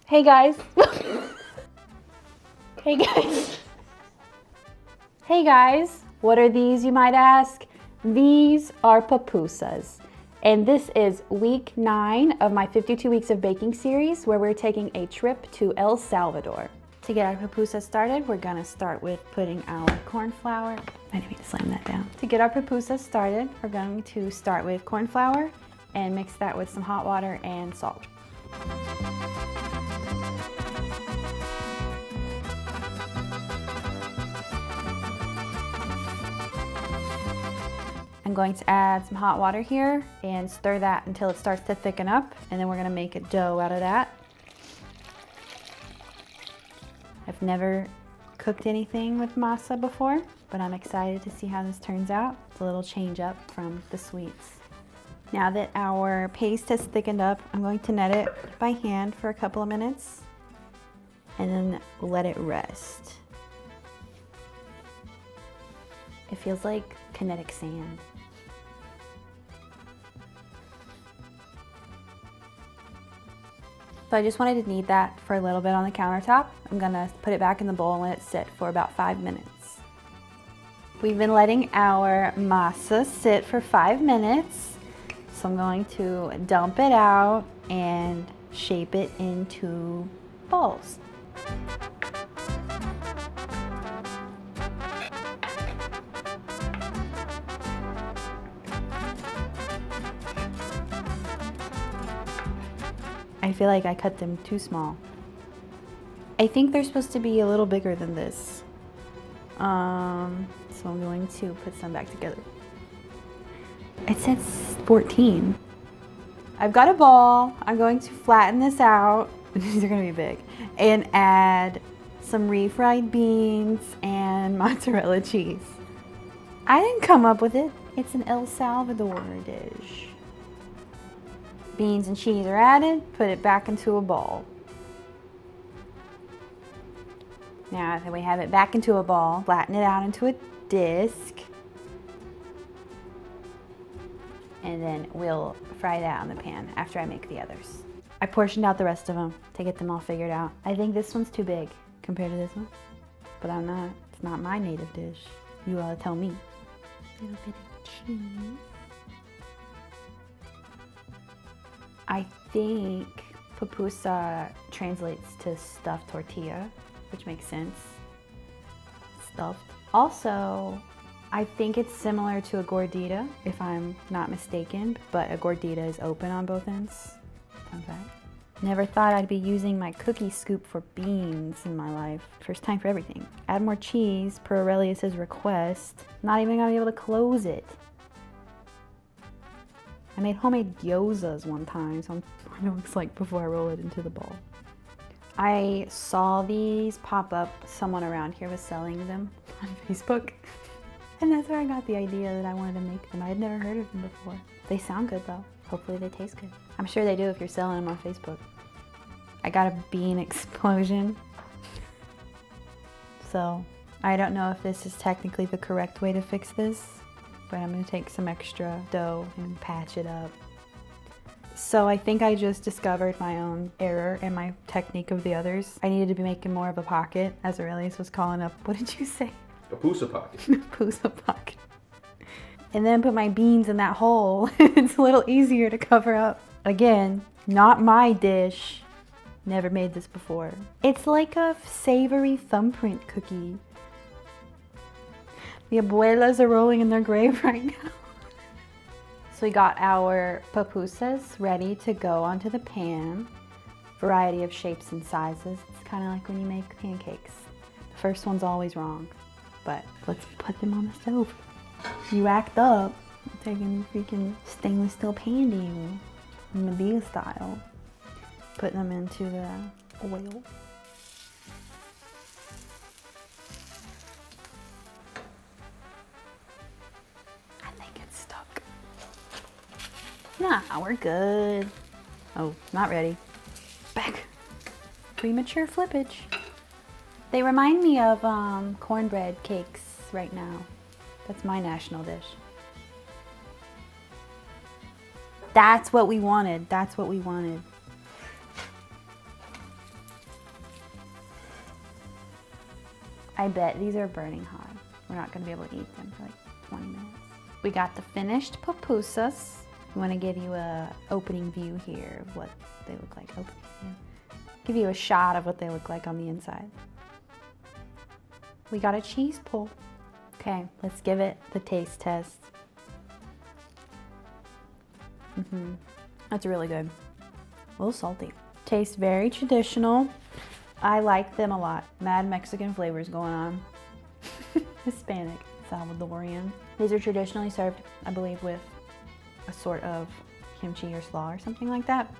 Hey guys. Hey guys. Hey guys, what are these, you might ask? These are pupusas. And this is week 9 of my 52 weeks of baking series where we're taking a trip to El Salvador. To get our pupusas started, we're gonna start with putting our corn flour. I didn't mean to slam that down. To get our pupusas started, we're going to start with corn flour and mix that with some hot water and salt. I'm going to add some hot water here and stir that until it starts to thicken up, and then we're gonna make a dough out of that. I've never cooked anything with masa before, but I'm excited to see how this turns out. It's a little change up from the sweets. Now that our paste has thickened up, I'm going to net it by hand for a couple of minutes and then let it rest. It feels like kinetic sand. So I just wanted to knead that for a little bit on the countertop. I'm gonna put it back in the bowl and let it sit for about 5 minutes. We've been letting our masa sit for 5 minutes. So I'm going to dump it out and shape it into balls. I feel like I cut them too small. I think they're supposed to be a little bigger than this. So I'm going to put some back together. It says 14. I've got a ball. I'm going to flatten this out. These are gonna be big. And add some refried beans and mozzarella cheese. I didn't come up with it. It's an El Salvador dish. Beans and cheese are added, put it back into a bowl. Now that we have it back into a ball, flatten it out into a disc. And then we'll fry that on the pan after I make the others. I portioned out the rest of them to get them all figured out. I think this one's too big compared to this one, but it's not my native dish. You all tell me. A little bit of cheese. I think pupusa translates to stuffed tortilla, which makes sense. Stuffed. Also, I think it's similar to a gordita, if I'm not mistaken, but a gordita is open on both ends. Fun fact. Never thought I'd be using my cookie scoop for beans in my life. First time for everything. Add more cheese per Aurelius's request. Not even gonna be able to close it. I made homemade gyozas one time, so what it looks like before I roll it into the bowl. I saw these pop up. Someone around here was selling them on Facebook. And that's where I got the idea that I wanted to make them. I had never heard of them before. They sound good though. Hopefully they taste good. I'm sure they do if you're selling them on Facebook. I got a bean explosion. So I don't know if this is technically the correct way to fix this, but I'm gonna take some extra dough and patch it up. So I think I just discovered my own error in my technique of the others. I needed to be making more of a pocket, as Aurelius was calling up. What did you say? A pusa pocket. Pusa pocket. And then put my beans in that hole. It's a little easier to cover up. Again, not my dish. Never made this before. It's like a savory thumbprint cookie. The abuelas are rolling in their grave right now. So we got our pupusas ready to go onto the pan. Variety of shapes and sizes. It's kind of like when you make pancakes. The first one's always wrong, but let's put them on the stove. You act up. I'm taking freaking stainless steel pan to you, Medea style. Putting them into the oil. I think it's stuck. Nah, we're good. Oh, not ready. Back. Premature flippage. They remind me of cornbread cakes right now. That's my national dish. That's what we wanted. That's what we wanted. I bet these are burning hot. We're not gonna be able to eat them for like 20 minutes. We got the finished pupusas. I wanna give you a opening view here of what they look like. Give you a shot of what they look like on the inside. We got a cheese pull. Okay, let's give it the taste test. That's really good. A little salty. Tastes very traditional. I like them a lot. Mad Mexican flavors going on. Hispanic, Salvadorian. These are traditionally served, I believe, with a sort of kimchi or slaw or something like that.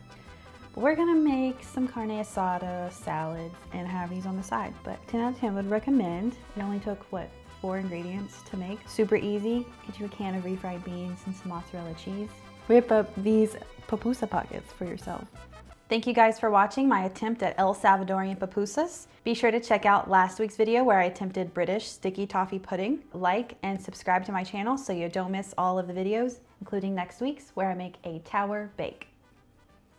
But we're gonna make some carne asada, salads, and have these on the side. But 10 out of 10 would recommend. It only took, what, 4 ingredients to make. Super easy. Get you a can of refried beans and some mozzarella cheese. Whip up these pupusa pockets for yourself. Thank you guys for watching my attempt at El Salvadorian pupusas. Be sure to check out last week's video where I attempted British sticky toffee pudding. Like and subscribe to my channel so you don't miss all of the videos, including next week's where I make a tower bake.